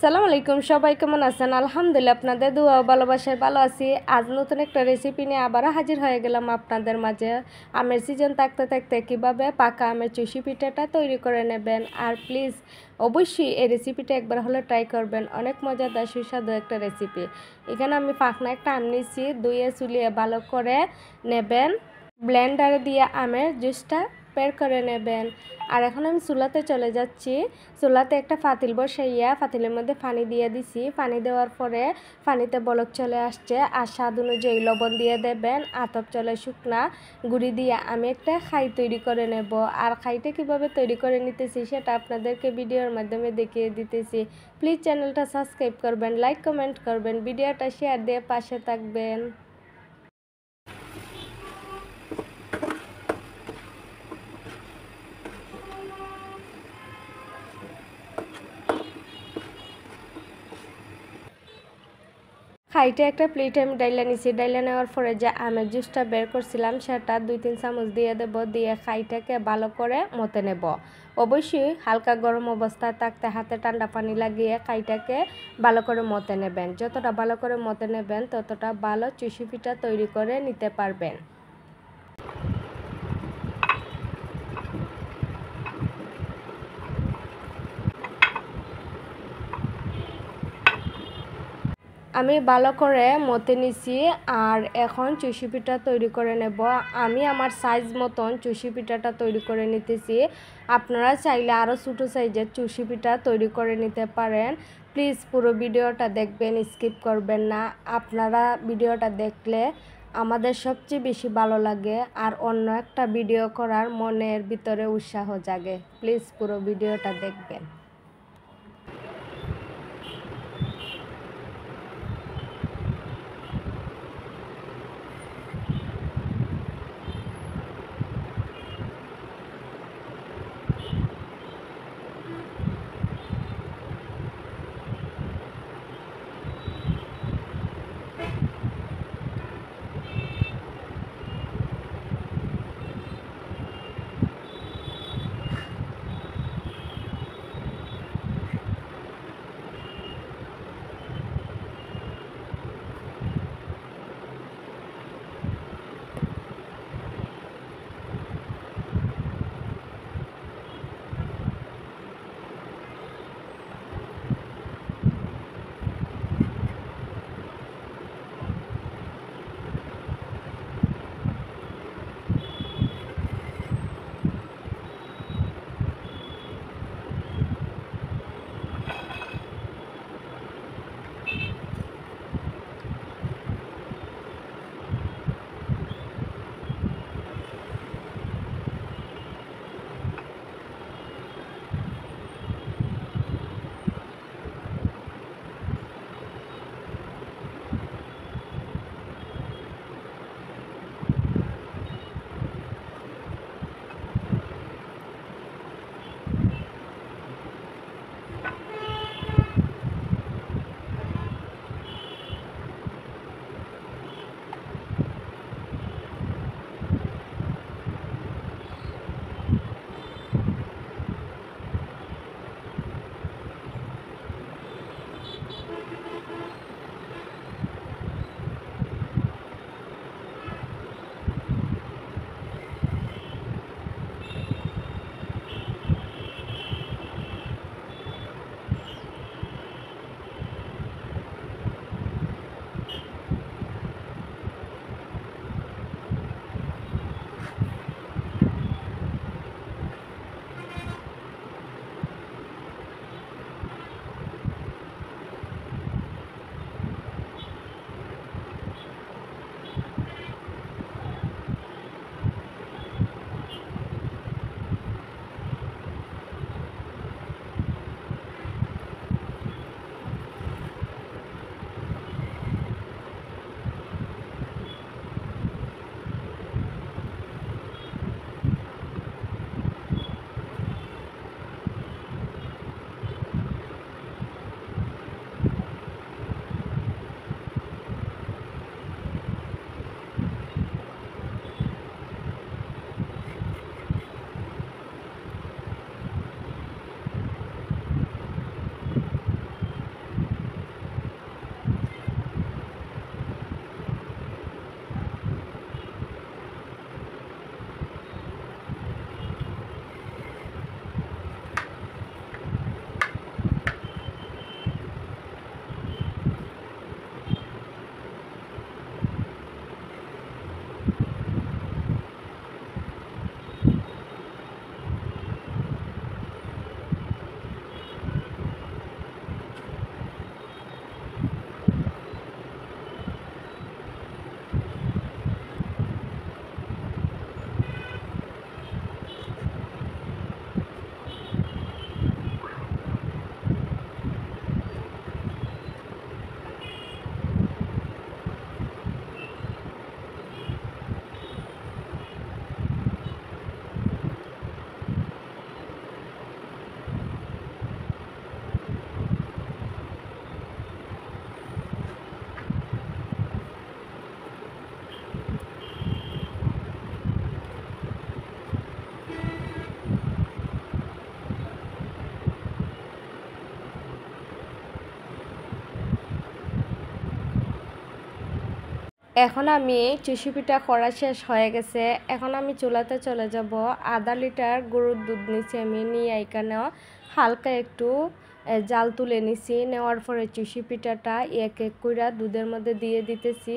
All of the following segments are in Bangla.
সালাম আলাইকুম, সবাই কেমন আছেন? আলহামদুলিল্লাহ আপনাদের দোয়া ও ভালোবাসায় ভালো আছি। আজ নতুন একটা রেসিপি নিয়ে আবারও হাজির হয়ে গেলাম আপনাদের মাঝে। আমের সিজন থাকতে থাকতে কীভাবে পাকা আমের চুষি পিঠাটা তৈরি করে নেবেন, আর প্লিজ অবশ্যই এই রেসিপিটা একবার হলে ট্রাই করবেন। অনেক মজাদার সুস্বাদু একটা রেসিপি। এখানে আমি পাকনা একটা আম নিয়েছি, ধুয়ে চুলিয়ে ভালো করে নেবেন। ব্লেন্ডারে দিয়ে আমের জুসটা বের করে নেবেন। আর এখন আমি চুলাতে চলে যাচ্ছি। চুলাতে একটা পাতিল বসাইয়া পাতিলের মধ্যে পানি দিয়ে দিছি। পানি দেওয়ার পরে পানিতে বলক চলে আসছে, আর স্বাদ অনুযায়ী লবণ দিয়ে দেবেন। আতপ চলে শুকনা গুঁড়ি দিয়ে আমি একটা খাই তৈরি করে নেব। আর খাইটা কিভাবে তৈরি করে নিতেছি সেটা আপনাদেরকে ভিডিওর মাধ্যমে দেখিয়ে দিতেছি। প্লিজ চ্যানেলটা সাবস্ক্রাইব করবেন, লাইক কমেন্ট করবেন, ভিডিওটা শেয়ার দিয়ে পাশে থাকবেন। খাইতে একটা প্লেটে আমি ডাইলা নিছি। ডাইলা নেওয়ার পরে যে আমের জুসটা বের করছিলাম সেটা 2-3 চামচ দিয়ে দেব। দিয়ে খাইটাকে ভালো করে মতে নেব। অবশ্যই হালকা গরম অবস্থায় থাকতে হাতে ঠান্ডা পানি লাগিয়ে খাইটাকে ভালো করে মতে নেবেন। যতটা ভালো করে মতে নেবেন ততটা ভালো চুষি পিঠা তৈরি করে নিতে পারবেন। আমি ভালো করে মতে নিছি। আর এখন চুষি পিঠা তৈরি করে নেব। আমি আমার সাইজ মতন চুষি পিঠাটা তৈরি করে নিতেছি। আপনারা চাইলে আরও ছোটো সাইজের চুষি পিঠা তৈরি করে নিতে পারেন। প্লিজ পুরো ভিডিওটা দেখবেন, স্কিপ করবেন না। আপনারা ভিডিওটা দেখলে আমাদের সবচেয়ে বেশি ভালো লাগে, আর অন্য একটা ভিডিও করার মনের ভিতরে উৎসাহ জাগে। প্লিজ পুরো ভিডিওটা দেখবেন। এখন আমি চুষি পিঠা করা শেষ হয়ে গেছে। এখন আমি চুলাতে চলে যাব। আধা লিটার গরুর দুধ নিচ্ছি আমি, নিয়ে এখানেও হালকা একটু জাল তুলে নিছি। নেওয়ার পরে চুষি পিঠাটা এক এক করে দুধের মধ্যে দিয়ে দিতেছি।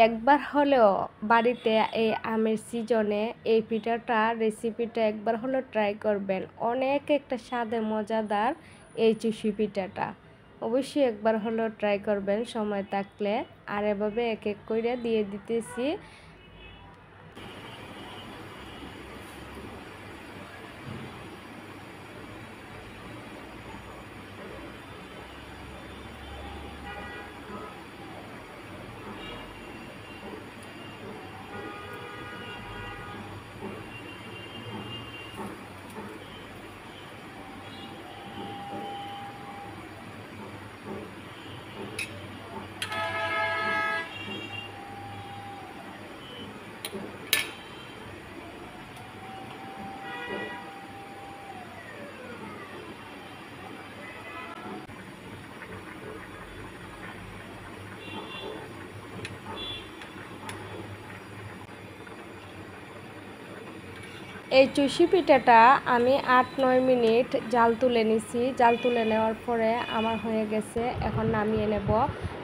একবার হলেও বাড়িতে এই আমের সিজনে এই পিঠাটা রেসিপিটা একবার হলেও ট্রাই করবেন। অনেক একটা স্বাদে মজাদার এই চুষি পিঠাটা অবশ্যই একবার হলেও ট্রাই করবেন সময় থাকলে। আর এভাবে এক এক করে দিয়ে দিতেছি। এই চুষি পিঠাটা আমি 8-9 মিনিট জাল তুলে নিছি। জাল তুলে নেওয়ার পরে আমার হয়ে গেছে। এখন নামিয়ে নেব।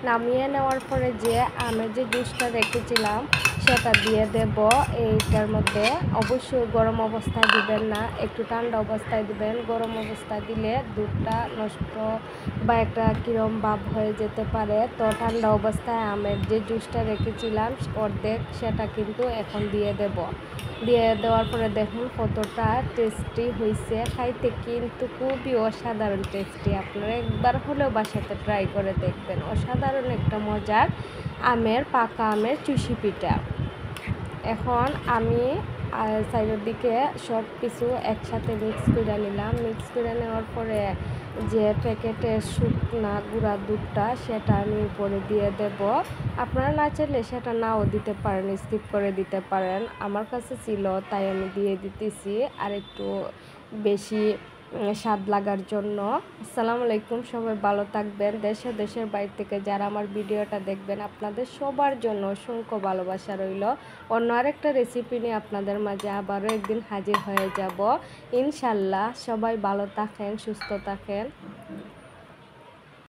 নামিয়ে নেওয়ার পরে যে আমের যে জুসটা রেখেছিলাম সেটা দিয়ে দেব এইটার মধ্যে। অবশ্যই গরম অবস্থায় দিবেন না, একটু ঠান্ডা অবস্থায় দিবেন। গরম অবস্থায় দিলে দুধটা নষ্ট বা একটা কিরম ভাব হয়ে যেতে পারে। তো ঠান্ডা অবস্থায় আমের যে জুসটা রেখেছিলাম অর্ধেক সেটা কিন্তু এখন দিয়ে দেব। দিয়ে দেওয়ার পরে দেখুন কতটা টেস্টি হয়েছে। খাইতে কিন্তু খুবই অসাধারণ টেস্টি। আপনারা একবার হলেও বাসাতে ট্রাই করে দেখবেন। অসাধারণ একটা মজার পাকা আমের চুষি পিঠা। এখন আমি সাইডের দিকে সব কিছু একসাথে মিক্স করে নিলাম। মিক্স করে নেওয়ার পরে যে প্যাকেটের শুকনা গুঁড়া দুধটা সেটা আমি উপরে দিয়ে দেব। আপনারা না চাইলে সেটা নাও দিতে পারেন, স্কিপ করে দিতে পারেন। আমার কাছে ছিল তাই আমি দিয়ে দিতেছি আর একটু বেশি স্বাদ লাগার জন্য। আসসালামু আলাইকুম, সবাই ভালো থাকবেন। দেশের বাইরে থেকে যারা আমার ভিডিওটা দেখবেন আপনাদের সবার জন্য অসংখ্য ভালোবাসা রইল। অন্য আরেকটা রেসিপি নিয়ে আপনাদের মাঝে আবারও একদিন হাজির হয়ে যাব ইনশাল্লাহ। সবাই ভালো থাকেন, সুস্থ থাকেন।